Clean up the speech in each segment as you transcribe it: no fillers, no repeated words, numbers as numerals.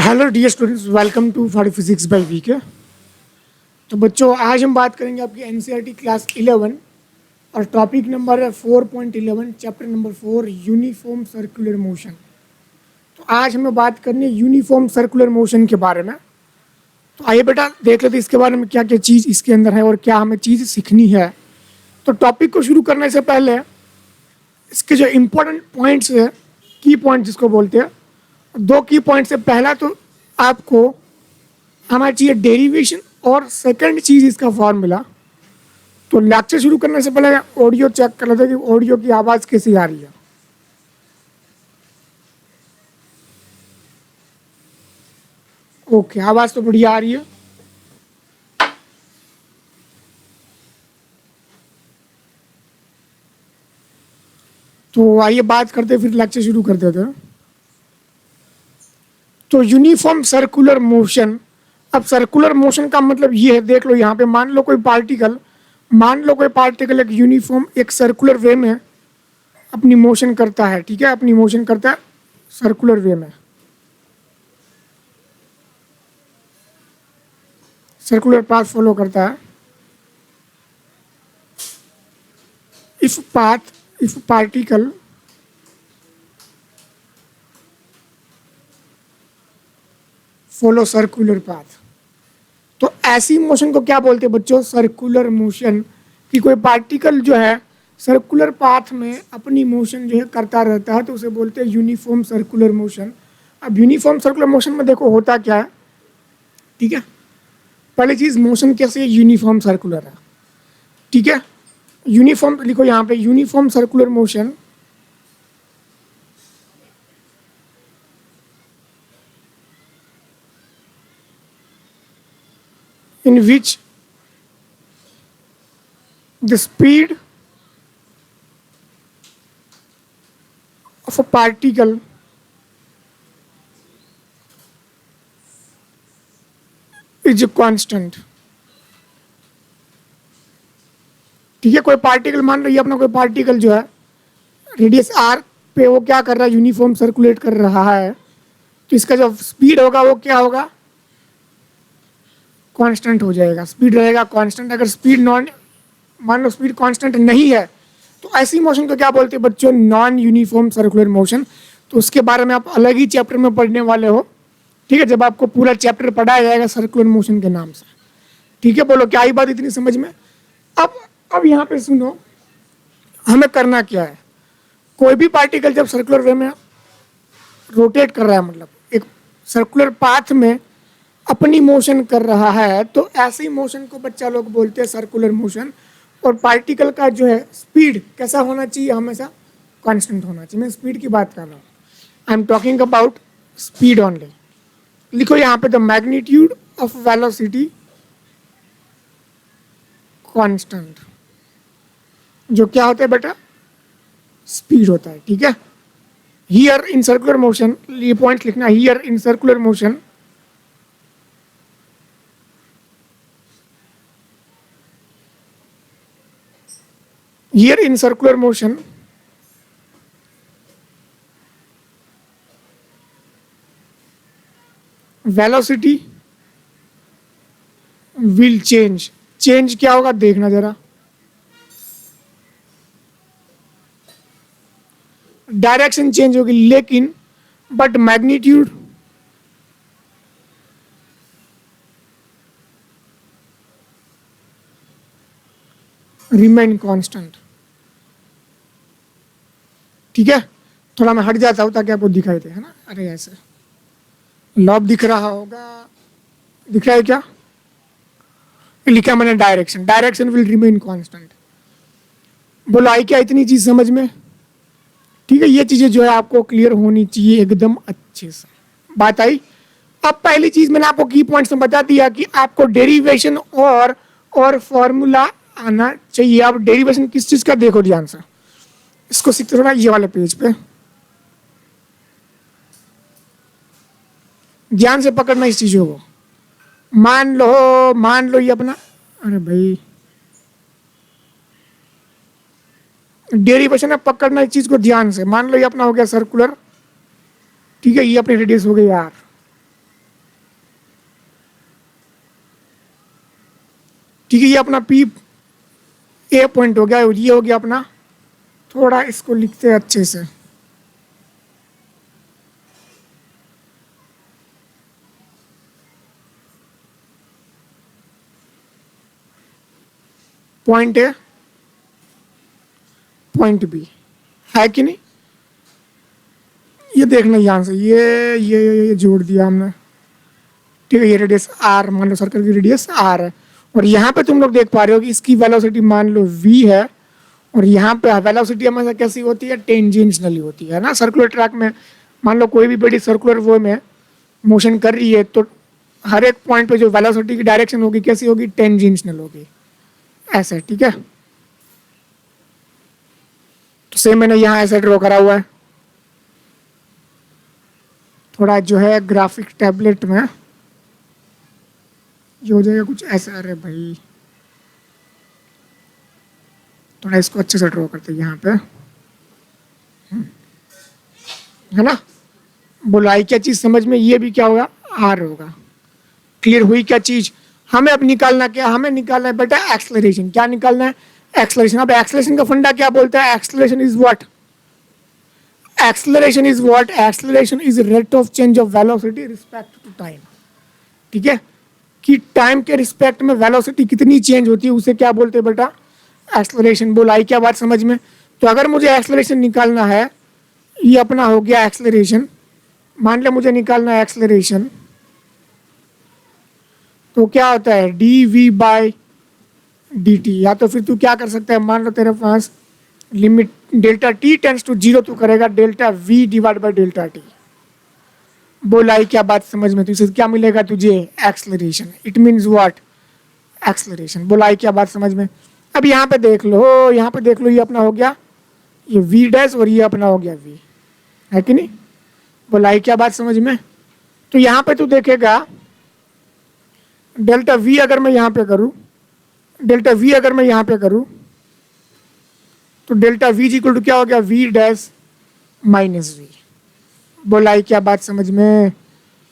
Hello dear students, welcome to for physics by VK. तो बच्चों, आज हम बात करेंगे आपकी एनसीईआरटी क्लास 11 और टॉपिक नंबर है 4.11, chapter number 4, uniform circular motion. तो आज हमें बात करनी है यूनिफॉर्म सर्कुलर मोशन के बारे में। तो आइए बेटा देख लेते हैं इसके बारे में क्या क्या चीज़ इसके अंदर है और क्या हमें चीज़ सीखनी है। तो टॉपिक को शुरू करने से पहले इसके जो इम्पोर्टेंट पॉइंट्स है, की पॉइंट्स जिसको बोलते हैं, दो की पॉइंट से पहला तो आपको आना चाहिए डेरिवेशन और सेकंड चीज़ इसका फॉर्मूला। तो लेक्चर शुरू करने से पहले ऑडियो चेक कर लेते हैं कि ऑडियो की आवाज़ कैसी आ रही है। ओके, आवाज़ तो बढ़िया आ रही है। तो आइए बात करते फिर लेक्चर शुरू कर देते हैं। तो यूनिफॉर्म सर्कुलर मोशन, अब सर्कुलर मोशन का मतलब ये है, देख लो यहाँ पे मान लो कोई पार्टिकल एक यूनिफॉर्म एक सर्कुलर वे में अपनी मोशन करता है, ठीक है, अपनी मोशन करता है सर्कुलर वे में, सर्कुलर पाथ फॉलो करता है। If particle follow circular path, तो ऐसी मोशन को क्या बोलते हैं बच्चों? Circular motion. कि कोई पार्टिकल जो है सर्कुलर पाथ में अपनी मोशन जो है करता रहता है, तो उसे बोलते हैं यूनिफॉर्म सर्कुलर मोशन। अब यूनिफॉर्म सर्कुलर मोशन में देखो होता क्या है, ठीक है। पहली चीज, मोशन कैसे यूनिफॉर्म सर्कुलर है, ठीक है। यूनिफॉर्म लिखो यहाँ पे, uniform circular motion in which the speed of a particle is constant, ठीक है। कोई पार्टिकल, मान लो ये अपना कोई पार्टिकल जो है रेडियस आर पे वो क्या कर रहा है, यूनिफॉर्म सर्कुलेट कर रहा है, तो इसका जो स्पीड होगा वो क्या होगा, कांस्टेंट हो जाएगा। स्पीड रहेगा कांस्टेंट। अगर स्पीड मान लो स्पीड कांस्टेंट नहीं है, तो ऐसी मोशन को क्या बोलते हैं बच्चों? Non uniform circular motion. तो उसके बारे में आप अलग ही चैप्टर में पढ़ने वाले हो, ठीक है, जब आपको पूरा चैप्टर पढ़ाया जाएगा सर्कुलर मोशन के नाम से, ठीक है। बोलो क्या आई बात इतनी समझ में? अब यहाँ पे सुनो, हमें करना क्या है। कोई भी पार्टिकल जब सर्कुलर वे में रोटेट कर रहा है, मतलब एक सर्कुलर पाथ में अपनी मोशन कर रहा है, तो ऐसी मोशन को बच्चा लोग बोलते हैं सर्कुलर मोशन। और पार्टिकल का जो है स्पीड कैसा होना चाहिए? हमेशा कांस्टेंट होना चाहिए। मैं स्पीड की बात कर रहा हूँ, I am talking about speed only. लिखो यहाँ पे, the magnitude of velocity constant, जो क्या होता है बेटा? स्पीड होता है, ठीक है। हियर इन सर्कुलर मोशन, ये पॉइंट लिखना, here in circular motion here in circular motion velocity will change। Change क्या होगा देखना जरा, डायरेक्शन चेंज होगी, लेकिन बट मैग्नीट्यूड रिमेन कांस्टेंट, ठीक है। थोड़ा मैं हट जाता हूँ ताकि आपको दिखाई दे, है ना। अरे ऐसे लॉब दिख रहा होगा, दिख रहा है क्या? लिखा मैंने direction, direction will remain constant. बोलो आई क्या इतनी चीज समझ में? ठीक है, ये चीजें जो है आपको क्लियर होनी चाहिए एकदम अच्छे से। बात आई? अब पहली चीज मैंने आपको की पॉइंट्स में बता दिया कि आपको डेरिवेशन और फॉर्मूला आना चाहिए। अब डेरिवेशन किस चीज का देखो ध्यान से, इसको सीखते थोड़ा ये वाले पेज पे ध्यान से पकड़ना इस चीजों को। मान लो ये अपना, अरे भाई डेरिवेशन है, पकड़ना इस चीज को ध्यान से। मान लो ये अपना हो गया सर्कुलर, ठीक है, ये अपनी रेडियस हो गई आर, ठीक है, ये अपना पी ए पॉइंट हो गया, ये हो गया अपना, थोड़ा इसको लिखते हैं अच्छे से, पॉइंट ए पॉइंट बी, है कि नहीं? ये देखना यहाँ से, ये जोड़ दिया हमने, ठीक है, ये रेडियस आर, मान लो सर्कल की रेडियस आर है, और यहाँ पे तुम लोग देख पा रहे हो कि इसकी वेलोसिटी मान लो v है, और यहाँ पे वेलोसिटी हमेशा कैसी होती है, टेंजेंशियली होती है ना। सर्कुलर ट्रैक में मान लो कोई भी बड़ी सर्कुलर वो में मोशन कर रही है, तो हर एक पॉइंट पे जो वेलोसिटी की डायरेक्शन होगी कैसी होगी, टेंजेंशियल होगी, ऐसे, ठीक है। तो सेम मैंने यहाँ ऐसे ड्रॉ करा हुआ है, थोड़ा जो है ग्राफिक टैबलेट में ये हो जाएगा कुछ ऐसा। अरे भाई, थोड़ा इसको अच्छे से ड्रॉ करते हैं यहाँ पे, है ना। बोला आई क्या चीज समझ में, ये भी क्या होगा, आर होगा। क्लियर हुई क्या चीज? हमें अब निकालना क्या, हमें निकालना है बेटा एक्सलरेशन। क्या निकालना है, एक्सलरेशन। अब एक्सलरेशन का फंडा क्या बोलता है, acceleration is what, acceleration is what, acceleration is rate of change of velocity respect to time. ठीक है, कि टाइम के रिस्पेक्ट में वेलोसिटी कितनी चेंज होती है उसे क्या बोलते हैं बेटा, एक्सलरेशन। बोला आई क्या बात समझ में? तो अगर मुझे एक्सलरेशन निकालना है, ये अपना हो गया एक्सलरेशन, मान लिया मुझे निकालना है एक्सलरेशन, तो क्या होता है D V by D T. या तो फिर तू क्या कर सकता है, मान लो तेरे पास limit delta T tends to zero, तू करेगा delta V divide by delta T. बोला आई क्या बात समझ में? तो इससे क्या मिलेगा तुझे, acceleration. It means what, acceleration. बोला आई क्या बात समझ में? अब यहाँ पे देख लो, यहाँ पे देख लो, ये अपना हो गया ये वी डैश और ये अपना हो गया वी, है कि नहीं? बोला आई क्या बात समझ में? तो यहाँ पे तू देखेगा डेल्टा वी अगर मैं यहाँ पे करूँ, डेल्टा वी अगर मैं यहाँ पे करूँ, तो डेल्टा वी इक्वल टू क्या हो गया, वी डैश माइनस वी। बोला आई क्या बात समझ में?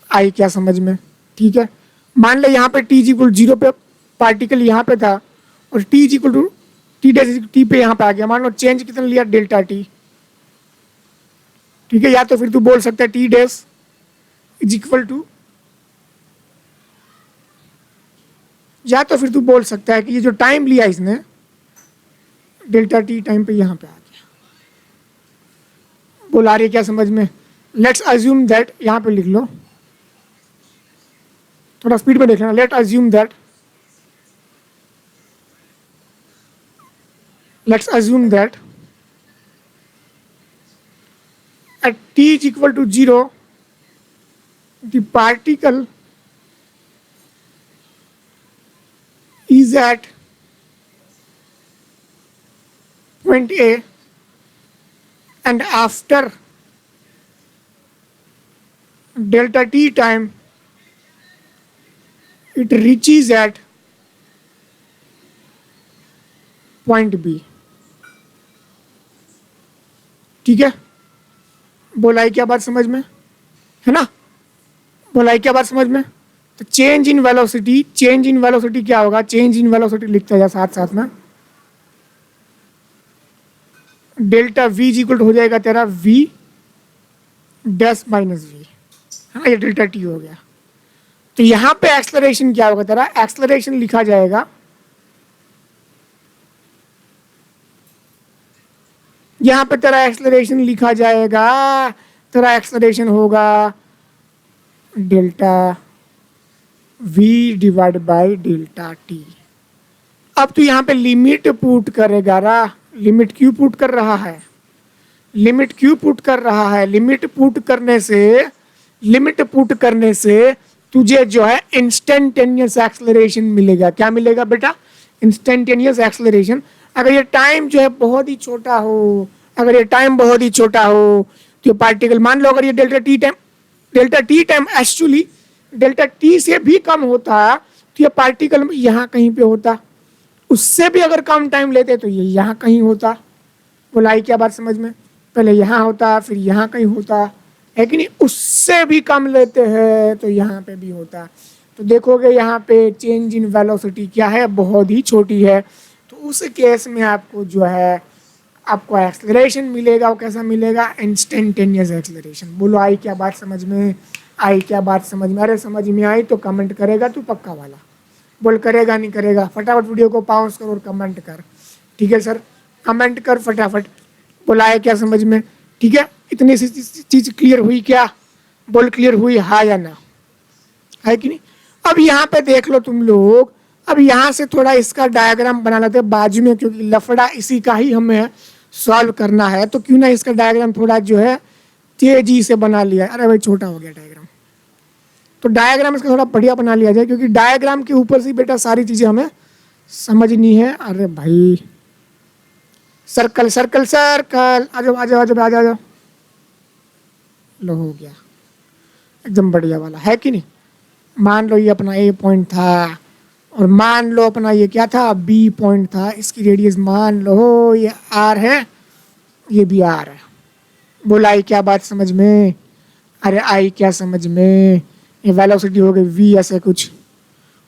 आई क्या समझ में? ठीक है, मान ले यहाँ पे टी इक्वल जीरो पे पार्टिकल यहाँ पे था, और T equal to T dash T पे यहाँ पे आ गया। मान लो चेंज कितना लिया, डेल्टा टी। ठीक है, या तो फिर तू बोल सकता है T dash is equal to, या तो फिर तू बोल सकता है कि ये जो टाइम लिया इसने डेल्टा टी टाइम पे यहाँ पे आ गया। बोला रही क्या समझ में? लेट्स अज्यूम दैट, यहाँ पे लिख लो, थोड़ा स्पीड में देख लेना। Let's assume that at t is equal to 0, the particle is at point A, and after delta t time it reaches at point B। ठीक है, बोलाई क्या बात समझ में, है ना? बोलाई क्या बात समझ में? तो change in velocity, change in velocity क्या होगा, चेंज इन वेलोसिटी लिखते जा साथ साथ में, डेल्टा वी इक्वल हो जाएगा तेरा वी डैश माइनस वी, है ना, ये डेल्टा टी हो गया। तो यहाँ पे एक्सलरेशन क्या होगा तेरा, एक्सलरेशन लिखा जाएगा यहाँ पे तेरा एक्सलरेशन लिखा जाएगा, तेरा एक्सलरेशन होगा delta V divide by delta T. अब तू यहाँ पे लिमिट पुट करेगा रा, लिमिट क्यों पुट कर रहा है, लिमिट क्यों पुट कर रहा है? लिमिट पुट करने से तुझे जो है इंस्टेंटेनियस एक्सलरेशन मिलेगा। क्या मिलेगा बेटा, इंस्टेंटेनियस एक्सलरेशन। अगर ये टाइम जो है बहुत ही छोटा हो, अगर ये टाइम बहुत ही छोटा हो, तो पार्टिकल मान लो अगर ये delta T time actually delta T से भी कम होता, तो ये पार्टिकल यहाँ कहीं पे होता, उससे भी अगर कम टाइम लेते तो ये यहाँ कहीं होता। बोला आई क्या बात समझ में? पहले यहाँ होता, फिर यहाँ कहीं होता, है कि नहीं? उससे भी कम लेते हैं तो यहाँ पे भी होता। तो देखोगे यहाँ पे चेंज इन वेलोसिटी क्या है, बहुत ही छोटी है। तो उस केस में आपको जो है आपको एक्सलरेशन मिलेगा, वो कैसा मिलेगा, इंस्टेंटेनियस एक्सलरेशन। बोलो आई क्या बात समझ में, आई क्या बात समझ में? अरे समझ में आई तो कमेंट करेगा तू पक्का वाला, बोल करेगा नहीं करेगा? फटाफट वीडियो को पॉज कर और कमेंट कर। ठीक है सर, कमेंट कर फटाफट, बोला है क्या समझ में? ठीक है, इतनी सी चीज क्लियर हुई क्या? बोल क्लियर हुई, हाँ या ना, है कि नहीं? अब यहाँ पे देख लो तुम लोग, अब यहाँ से थोड़ा इसका डायग्राम बना लेते हैं बाजू में, क्योंकि लफड़ा इसी का ही हमें सॉल्व करना है। तो क्यों ना इसका डायग्राम थोड़ा जो है तेजी से बना लिया। अरे भाई छोटा हो गया डायग्राम, तो डायग्राम इसका थोड़ा बढ़िया बना लिया जाए, क्योंकि डायग्राम के ऊपर से बेटा सारी चीजें हमें समझनी है। अरे भाई सर्कल सर्कल सर्कल, आ जाओ आ जाओ आ जाओ आ जाओ, लो हो गया एकदम बढ़िया वाला, है कि नहीं? मान लो ये अपना ए पॉइंट था, और मान लो अपना ये क्या था, बी पॉइंट था। इसकी रेडियस मान लो ये आर है, ये भी आर है। बोला आई क्या बात समझ में? अरे आई क्या समझ में? ये वेलोसिटी हो गई वी ऐसे कुछ,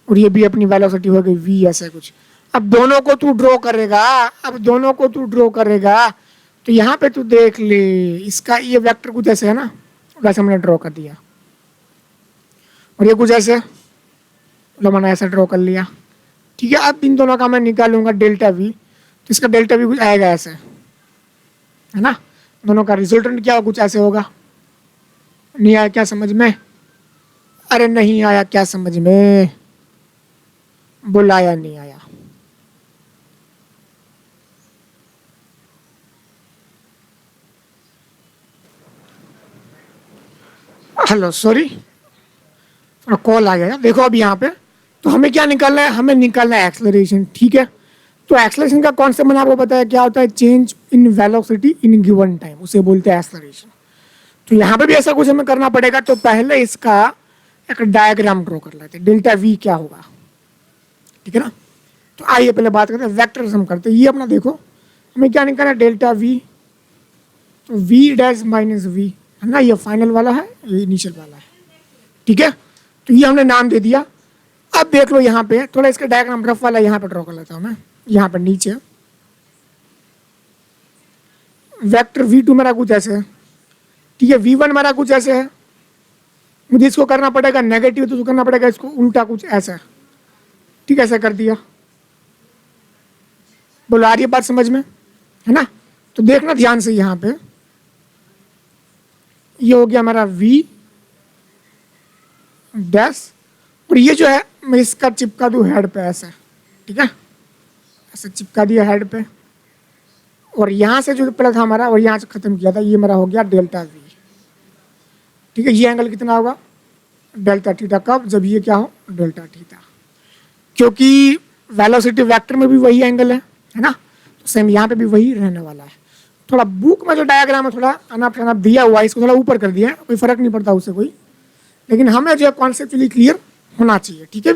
और ये भी अपनी वेलोसिटी हो गई वी ऐसे कुछ। अब दोनों को तू ड्रॉ करेगा, अब दोनों को तू ड्रॉ करेगा, तो यहाँ पे तू देख ले, इसका ये वेक्टर कुछ ऐसे है ना, वैसे हमने ड्रॉ कर दिया, और ये कुछ ऐसे लो मैंने ऐसा ड्रॉ कर लिया। ठीक है, अब इन दोनों का मैं निकालूंगा डेल्टा वी, तो इसका डेल्टा वी कुछ आएगा ऐसे, है ना? दोनों का रिजल्टेंट क्या कुछ ऐसे होगा। नहीं आया क्या समझ में? अरे नहीं आया क्या समझ में? बुलाया नहीं आया। हेलो सॉरी, थोड़ा कॉल आ गया। देखो अब यहाँ पे तो हमें क्या निकालना है, हमें निकालना है एक्सलरेशन। ठीक है, तो एक्सलरेशन का कॉन्सेप्ट मैंने आपको बताया क्या होता है, change in velocity in given time, उसे बोलते हैं एक्सलरेशन। तो यहाँ पे भी ऐसा कुछ हमें करना पड़ेगा। तो पहले इसका एक डायग्राम ड्रॉ कर लेते हैं, डेल्टा वी क्या होगा। ठीक है ना, तो आइए पहले बात करते हैं वेक्टर हम करते हैं। ये अपना देखो हमें क्या निकालना है, डेल्टा वी, तो वी डैश माइनस वी है ना, ये फाइनल वाला है, ये इनिशियल वाला है। ठीक है, तो ये हमने नाम दे दिया। अब देख लो यहाँ पे थोड़ा इसका डायग्राम रफ वाला यहाँ पे ड्रॉ कर लेता हूँ मैं। यहाँ पर नीचे वेक्टर v2 मेरा कुछ ऐसे है। ठीक है, v1 मेरा कुछ ऐसे है, मुझे इसको करना पड़ेगा नेगेटिव, तो करना पड़ेगा इसको उल्टा कुछ ऐसा। ठीक है, ऐसा कर दिया। बोलो आ रही है बात समझ में, है ना? तो देखना ध्यान से, यहाँ पे ये हो गया हमारा v डैश, और ये जो है मैं इसका चिपका दूं हेड पे ऐसे। ठीक है, ऐसे चिपका दिया हेड पे, और यहाँ से जो पहला था हमारा और यहाँ से खत्म किया था, ये मेरा हो गया डेल्टा वी। ठीक है, ये एंगल कितना होगा, डेल्टा थीटा। कब? जब ये क्या हो, डेल्टा थीटा, क्योंकि वेलोसिटी वेक्टर में भी वही एंगल है ना, तो सेम यहाँ पे भी वही रहने वाला है। थोड़ा बुक में जो डायग्राम है थोड़ा अनाप शनाप दिया हुआ है, इसको थोड़ा ऊपर कर दिया है, कोई फर्क नहीं पड़ता उससे कोई, लेकिन हमें जो है कॉन्सेप्चुअली क्लियर होना चाहिए। ठीक है,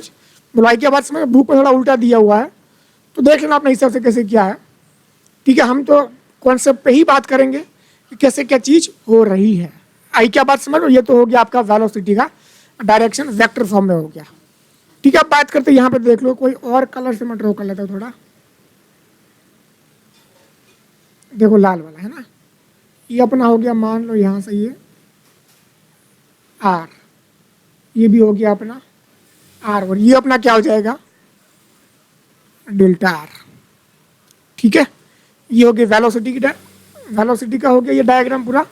बुलाई की बात समझ, बुक में थोड़ा उल्टा दिया हुआ है, तो देख लेना अपने हिसाब से कैसे क्या है। ठीक है, हम तो कॉन्सेप्ट पे ही बात करेंगे कि कैसे क्या चीज़ हो रही है। आई क्या बात समझ लो, ये तो हो गया आपका वेलोसिटी का डायरेक्शन वेक्टर फॉर्म में हो गया। ठीक है, अब बात करते हैं यहाँ पे देख लो, कोई और कलर से मैं ड्रॉ कर लेता हूँ थोड़ा। देखो लाल वाला है ना, ये अपना हो गया, मान लो यहाँ से ये आर, ये भी हो गया अपना आर, और ये अपना क्या हो जाएगा, डेल्टा आर। ठीक है, ये हो गया वेलोसिटी की, वेलोसिटी का हो गया ये डायग्राम पूरा।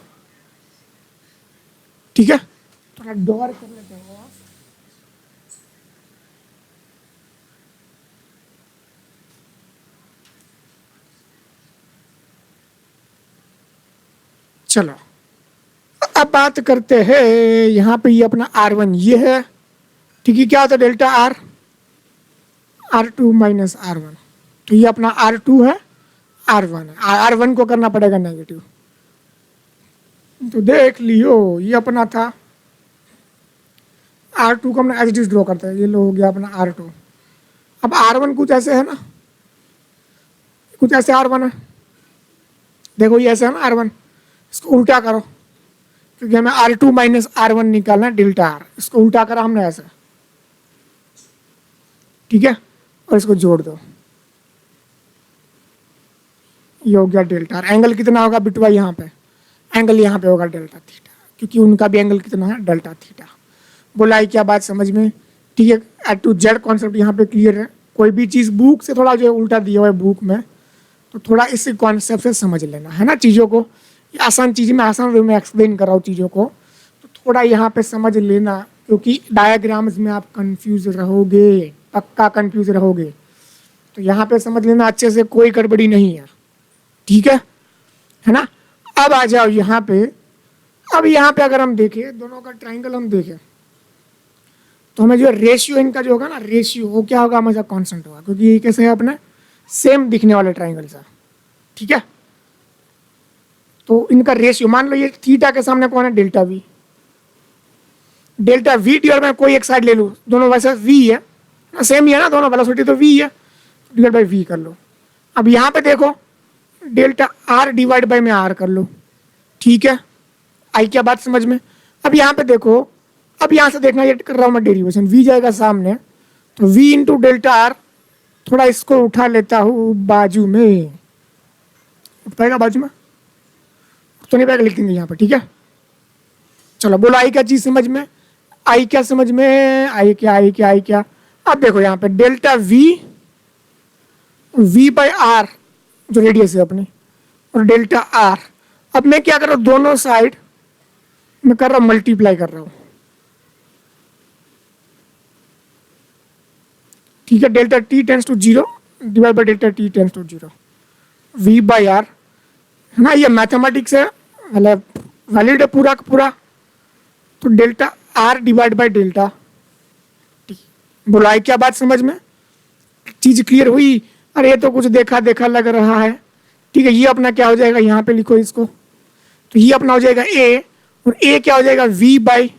ठीक है, थोड़ा डॉर कर लेते हैं। चलो अब बात करते हैं यहाँ पे, ये अपना R1 ये है। ठीक है, क्या होता है delta are, R2 minus R1, तो ये अपना R2 है, R1 है। R1 को करना पड़ेगा नेगेटिव, तो देख लियो ये अपना था R2 को हमने एज इट इज ड्रॉ करते हैं, ये लो हो गया अपना R2। अब R1 कुछ ऐसे है ना, कुछ ऐसे R1 है, देखो ये ऐसे है ना R1, इसको उल्टा करो, क्योंकि हमें R2 माइनस R1 निकालना है डेल्टा आर, इसको उल्टा करा हमने ऐसे। ठीक है, और इसको जोड़ दो, ये हो गया डेल्टा आर। एंगल कितना होगा बिटवा यहाँ पे, एंगल यहाँ पे होगा डेल्टा थीटा, क्योंकि उनका भी एंगल कितना है डेल्टा थीटा। बोला है क्या बात समझ में, ठीक है। एट टू जेड कॉन्सेप्ट यहाँ पे क्लियर है। कोई भी चीज़ बुक से थोड़ा जो है उल्टा दिया हुआ है बुक में, तो थोड़ा इस कॉन्सेप्ट से समझ लेना है ना चीज़ों को। ये आसान चीज़ में आसान वे में एक्सप्लेन कर रहा हूँ चीज़ों को, तो थोड़ा यहाँ पे समझ लेना, क्योंकि डायग्राम्स में आप कंफ्यूज रहोगे, पक्का कंफ्यूज रहोगे। तो यहाँ पे समझ लेना अच्छे से, कोई गड़बड़ी नहीं है, ठीक है ना। अब आ जाओ यहाँ पे। अब यहाँ पे अगर हम देखें दोनों का ट्राइंगल हम देखें, तो हमें जो रेशियो इनका जो होगा ना, रेशियो वो क्या होगा, हमेशा कांस्टेंट होगा, क्योंकि ये कैसे है अपने सेम दिखने वाले ट्राइंगल से, ठीक है। तो इनका रेशियो मान लो ये थीटा के सामने कौन है, delta we. Delta V divide में कोई एक साइड ले लूँ, दोनों वैसे वी है ना, सेम ही है ना, दोनों वेलोसिटी तो वी है, डिवाइड बाई वी कर लो। अब यहाँ पे देखो डेल्टा आर डिवाइड बाई में आर कर लो, ठीक है। आई क्या बात समझ में। अब यहाँ पे देखो, अब यहाँ से देखना, ये कर रहा हूँ मैं डेरिवेशन, वी जाएगा सामने, तो वी इंटू डेल्टा आर, थोड़ा इसको उठा लेता हूँ बाजू में, उठ पाएगा बाजू में, तो नहीं पाएगा, लिख देंगे यहाँ पे, ठीक है। चलो बोलो आई क्या चीज समझ में, आई क्या समझ में, आई क्या, आई क्या, आई क्या। अब देखो यहाँ पे delta V, V by R जो रेडियस है अपनी, और डेल्टा आर। अब मैं क्या कर रहा हूँ, दोनों साइड मैं कर रहा हूँ मल्टीप्लाई कर रहा हूँ, ठीक है। Delta T tends to zero divide by delta T tends to zero, V by R, है ना। ये मैथमेटिक्स है, मतलब वैलिड है पूरा का पूरा। तो delta R divide by delta T. बोलो आई क्या बात समझ में, चीज क्लियर हुई। अरे ये तो कुछ देखा देखा लग रहा है, ठीक है। ये अपना क्या हो जाएगा, यहाँ पे लिखो इसको, तो ये अपना हो जाएगा ए, और ए क्या हो जाएगा वी बाई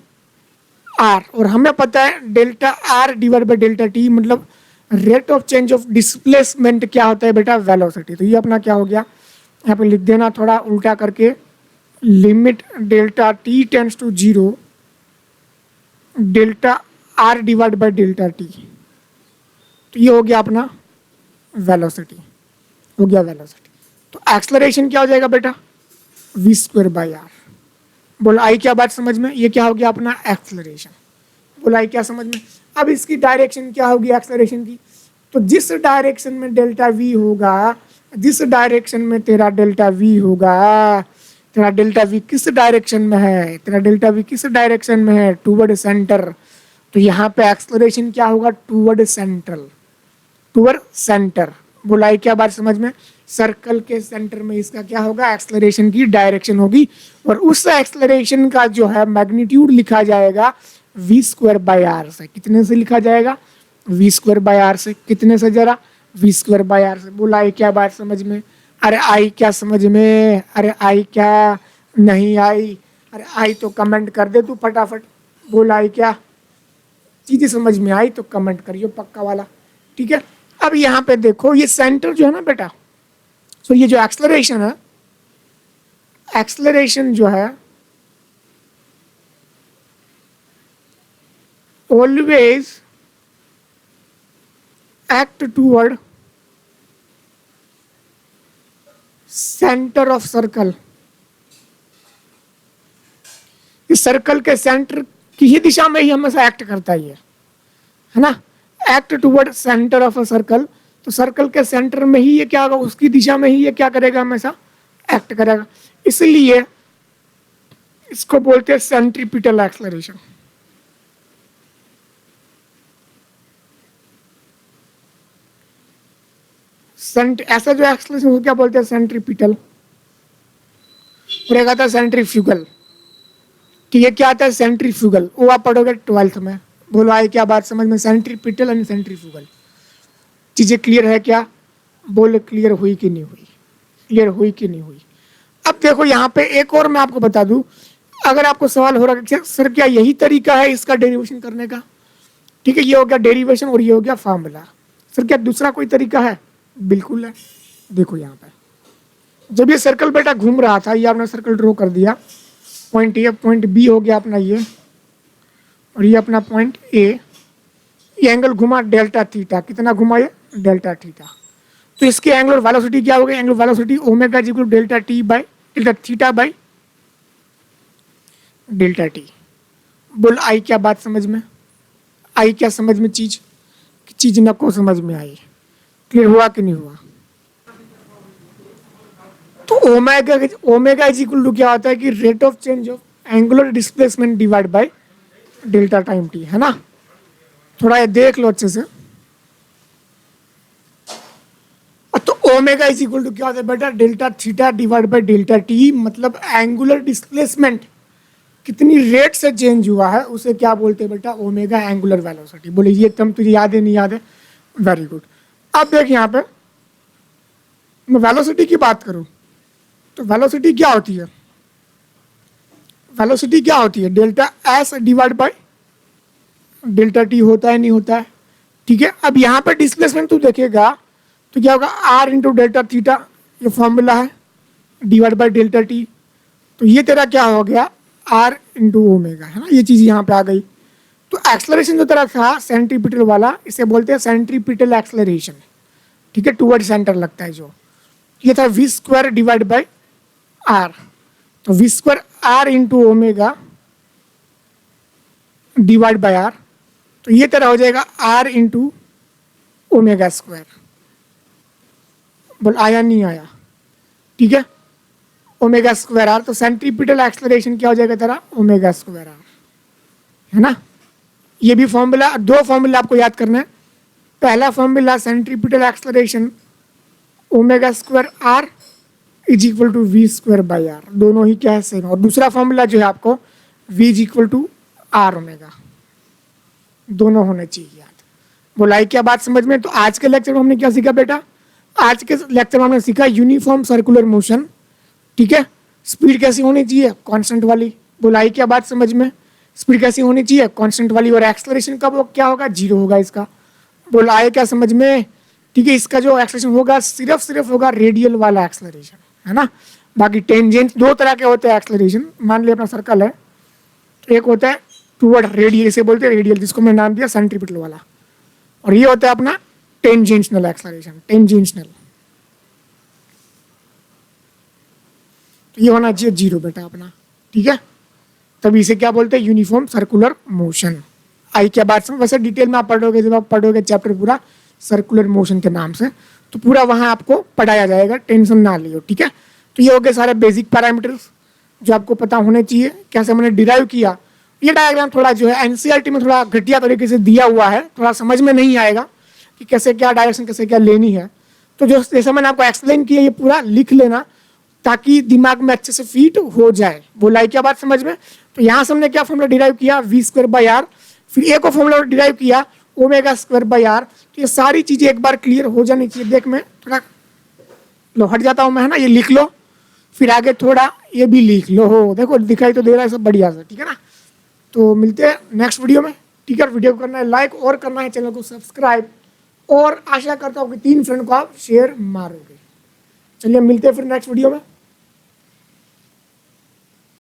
आर। और हमें पता है delta R divide by delta T मतलब rate of change of displacement क्या होता है बेटा, वेलोसिटी। तो ये अपना क्या हो गया, यहाँ पे लिख देना थोड़ा उल्टा करके, limit delta T tends to zero delta R divide by delta T. तो ये हो गया अपना वेलोसिटी, हो गया वेलोसिटी। तो एक्सलरेशन क्या हो जाएगा बेटा, वी स्क्वायर बाई आर। बोला आई क्या बात समझ में, ये क्या हो गया अपना एक्सलरेशन। बोला आई क्या समझ में। अब इसकी डायरेक्शन क्या होगी एक्सलरेशन की, तो जिस डायरेक्शन में डेल्टा वी होगा, जिस डायरेक्शन में तेरा डेल्टा वी होगा, तेरा डेल्टा वी किस डायरेक्शन में है, तेरा डेल्टा वी किस डायरेक्शन में है, टूवर्ड सेंटर। तो यहाँ पे एक्सलरेशन क्या होगा, टूवर्ड सेंट्रल, टूवर्ड सेंटर। बोलाई क्या बात समझ में, सर्कल के सेंटर में इसका क्या होगा, एक्सलरेशन की डायरेक्शन होगी, और उस एक्सलरेशन का जो है मैग्नीट्यूड लिखा जाएगा वी स्क्वायर बाई आर से। कितने से लिखा जाएगा, वी स्क्वायर बाई आर से। कितने से जरा, वी स्क्वायर बाई आर से। बोलाई क्या बात समझ में, अरे आई क्या समझ में, अरे आई क्या नहीं आई, अरे आई तो कमेंट कर दे तू फटाफट। बोला आई क्या चीजें समझ में आई तो कमेंट करियो पक्का वाला, ठीक है। अब यहाँ पे देखो ये सेंटर जो है ना बेटा, सो ये जो एक्सलरेशन है, एक्सलरेशन जो है always act toward centre of circle. इस सर्कल के सेंटर की ही दिशा में ही हमेशा एक्ट करता है ना। Act toward centre of a circle, तो सर्कल के सेंटर में ही ये क्या होगा, उसकी दिशा में ही ये क्या करेगा, हमेशा एक्ट करेगा। इसलिए इसको बोलते हैं सेंट्रीपिटल एक्सलरेशन। ऐसा जो एक्सलरेशन वो क्या बोलते हैं, सेंट्रीपिटल। और एक आता है सेंट्रीफ्यूगल, ठीक है। क्या आता है सेंट्रीफ्यूगल, वो आप पढ़ोगे 12th में। बोलो आए क्या बात समझ में, सेंट्रीपिटल एंड सेंट्रीफ्यूगल। चीजें क्लियर है क्या, बोले क्लियर हुई कि नहीं हुई, क्लियर हुई कि नहीं हुई। अब देखो यहाँ पे एक और मैं आपको बता दूं, अगर आपको सवाल हो रहा है सर क्या यही तरीका है इसका डेरिवेशन करने का, ठीक है। ये हो गया डेरिवेशन और ये हो गया फार्मूला। सर क्या दूसरा कोई तरीका है, बिल्कुल है। देखो यहाँ पे जब ये सर्कल बेटा घूम रहा था, ये आपने सर्कल ड्रॉ कर दिया, पॉइंट ए पॉइंट बी हो गया अपना ये, और ये अपना पॉइंट ए, ये एंगल घुमा डेल्टा थीटा, कितना घुमा ये डेल्टा थीटा। तो इसके एंगुलर वेलोसिटी क्या हो गई, angular velocity omega is equal to delta T by delta theta by delta T. बोल आई क्या बात समझ में आई, क्या समझ में चीज न को समझ में आई, क्लियर हुआ कि नहीं हुआ। तो ओमेगा इज इक्वल टू क्या होता है कि rate of change of angular displacement divide by delta time T, है ना। थोड़ा ये देख लो अच्छे से। तो ओमेगा इज इक्वल टू क्या होता है बेटा, delta theta divide by delta T, मतलब एंगुलर डिस्प्लेसमेंट कितनी रेट से चेंज हुआ है उसे क्या बोलते हैं बेटा, ओमेगा एंगुलर वेलोसिटी। बोले ये तुम तुझे याद है नहीं याद है, वेरी गुड। अब देख यहाँ पे मैं वेलोसिटी की बात करूं तो वेलोसिटी क्या होती है, वेलोसिटी क्या होती है, delta S divide by delta T होता है नहीं होता है, ठीक है। अब यहाँ पे डिस्प्लेसमेंट तू देखेगा तो क्या होगा, आर इंटू डेल्टा थीटा, ये फॉर्मूला है, डिवाइड बाय डेल्टा टी। तो ये तेरा क्या हो गया, आर इंटू ओमेगा, है ना, ये चीज़ यहाँ पे आ गई। तो एक्सलरेशन जो तेरा था सेंट्रीपिटल वाला, इसे बोलते हैं सेंट्रीपिटल एक्सलरेशन, ठीक है, टूवर्ड सेंटर लगता है जो। ये था V square divide by R, तो V square R into omega divide by R, तो ये तेरा हो जाएगा आर इंटू ओमेगा स्क्वायर। बोल आया नहीं आया, ठीक है, ओमेगा स्क्वायर आर। तो सेंट्रीपिटल एक्सलरेशन क्या हो जाएगा तेरा, ओमेगा स्क्वायर आर, है ना। ये भी फॉर्मूला, दो फॉर्मूला आपको याद करना है। पहला formula centripetal acceleration omega square R is equal to V square by R, दोनों ही क्या है सेम। और दूसरा फॉर्मूला जो है आपको V is equal to R omega, दोनों होने चाहिए याद। बोलाई क्या बात समझ में। तो आज के लेक्चर में हमने क्या सीखा बेटा, आज के लेक्चर में हमने सीखा यूनिफॉर्म सर्कुलर मोशन, ठीक है। स्पीड कैसी होनी चाहिए, कांस्टेंट वाली। बोलाई क्या बात समझ में, स्पीड कैसी होनी चाहिए, कांस्टेंट वाली। और एक्सलरेशन कब क्या होगा, जीरो होगा इसका। बोला आए क्या समझ में, ठीक है। इसका जो एक्सलरेशन होगा सिर्फ होगा रेडियल वाला एक्सलरेशन, है ना। बाकी टेंजेंट दो तरह के होते हैं एक्सलरेशन। मान लिया अपना सर्कल है, तो एक होता है टूवर्ड रेडियल, इसे बोलते हैं रेडियल, जिसको मैंने नाम दिया सेंट्रीपिटल वाला। और ये होता है अपना टेंजेंशनल एक्सलरेशन, टेंजेंशनल। तो ये होना चाहिए जीरो बेटा अपना, ठीक है। तभी इसे क्या बोलते हैं, यूनिफॉर्म सर्कुलर मोशन। आई क्या बात समझ। वैसे डिटेल में आप पढ़ोगे, जब आप पढ़ोगे चैप्टर पूरा सर्कुलर मोशन के नाम से, तो पूरा वहाँ आपको पढ़ाया जाएगा, टेंशन ना लियो, ठीक है। तो ये हो गए सारे बेसिक पैरामीटर्स जो आपको पता होने चाहिए। कैसे मैंने डिराइव किया, ये डायग्राम थोड़ा जो है एनसीईआरटी में थोड़ा घटिया तरीके से दिया हुआ है, थोड़ा समझ में नहीं आएगा कि कैसे क्या डायरेक्शन कैसे क्या लेनी है। तो जो जैसे मैंने आपको एक्सप्लेन किया, ये पूरा लिख लेना ताकि दिमाग में अच्छे से फिट हो जाए। बोला क्या बात समझ में। तो यहाँ से हमने क्या फॉर्मूला डिराइव किया, वी स्क्वायर बाई आर, फिर एक और फॉर्मूला डिराइव किया ओमेगा स्क्वायर बाई आर। तो ये सारी चीजें एक बार क्लियर हो जानी चाहिए। देख मैं थोड़ा लो हट जाता हूँ मैं, है ना, ये लिख लो, फिर आगे थोड़ा ये भी लिख लो। हो देखो दिखाई तो दे रहा है सब बढ़िया से, ठीक है ना। तो मिलते हैं नेक्स्ट वीडियो में, ठीक है। वीडियो को करना है लाइक और करना है चैनल को सब्सक्राइब, और आशा करता हूँ कि 3 फ्रेंड को आप शेयर मारोगे। चलिए मिलते हैं फिर नेक्स्ट वीडियो में।